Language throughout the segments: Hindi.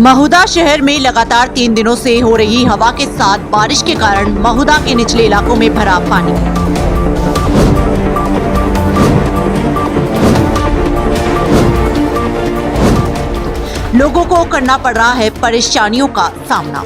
महुदा शहर में लगातार 3 दिनों से हो रही हवा के साथ बारिश के कारण महुदा के निचले इलाकों में भरा पानी। लोगों को करना पड़ रहा है परेशानियों का सामना।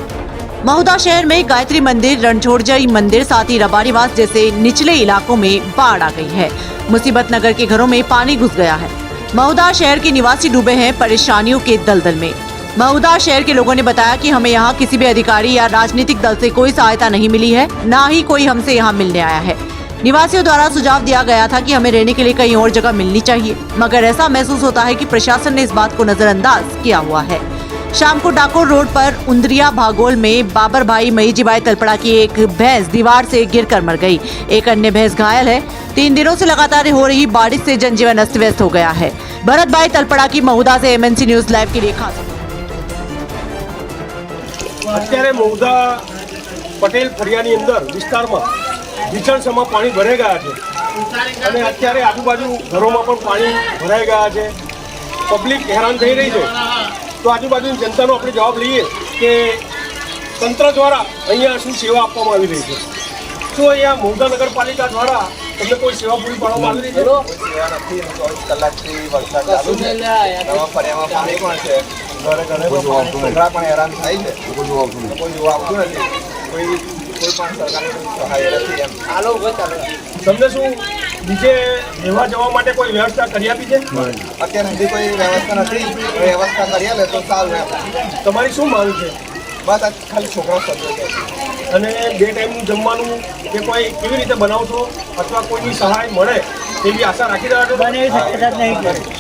महुदा शहर में गायत्री मंदिर, रणछोड़जई मंदिर, साथ ही रबारीवास जैसे निचले इलाकों में बाढ़ आ गई है। मुसीबत नगर के घरों में पानी घुस गया है। महुदा शहर के निवासी डूबे हैं परेशानियों के दलदल में। महुदा शहर के लोगों ने बताया कि हमें यहाँ किसी भी अधिकारी या राजनीतिक दल से कोई सहायता नहीं मिली है, ना ही कोई हमसे यहाँ मिलने आया है। निवासियों द्वारा सुझाव दिया गया था कि हमें रहने के लिए कहीं और जगह मिलनी चाहिए, मगर ऐसा महसूस होता है कि प्रशासन ने इस बात को नजरअंदाज किया हुआ है। शाम को डाकोर रोड पर उंदरिया भागोल में बाबर भाई मईजीबाई तलपड़ा की एक भैंस दीवार से गिरकर मर गई। एक अन्य भैंस घायल है। 3 दिनों से लगातार हो रही बारिश से जनजीवन अस्त व्यस्त हो गया है। भरत भाई तलपड़ा की महुदा से MNC न्यूज लाइव के लिए खास। અત્યારે મહુદા પટેલ ફળિયાની અંદર વિસ્તારમાં વિચણસમાં પાણી ભરાઈ ગયા છે અને અત્યારે આજુબાજુ ઘરોમાં પણ પાણી ભરાઈ ગયા છે। પબ્લિક હેરાન થઈ રહી છે, તો આજુબાજુની જનતાનો આપણે જવાબ લઈએ કે તંત્ર દ્વારા અહીંયા શું સેવા આપવામાં આવી રહી છે? શું અહીંયા મહુદા નગરપાલિકા દ્વારા તમને કોઈ સેવા પૂરી પાડવામાં આવી રહી છે? સેવા નથી। 24 કલાકથી વરસાદ ચાલુ છે, નવા ફળિયામાં પાણી પણ છે, ઘરે ઘરે છોકરા પણ હેરાન થાય છે, કોઈ જોવા આવતું નથી, કોઈ પણ સરકારની સહાય નથી એમ આ લોકો ચાલે। તમને શું નીચે રહેવા જવા માટે કોઈ વ્યવસ્થા કરી આપી છે? અત્યાર સુધી કોઈ વ્યવસ્થા નથી, વ્યવસ્થા કરી આપે તો સારું એમ। તમારી શું માંગ છે? બસ આ ખાલી છોકરા સભ્યો છે અને 2 ટાઈમનું જમવાનું કે કોઈ કેવી રીતે બનાવશો અથવા કોઈની સહાય મળે તેવી આશા રાખી રહ્યા છો? બને એવી શક્યતા જ નહીં.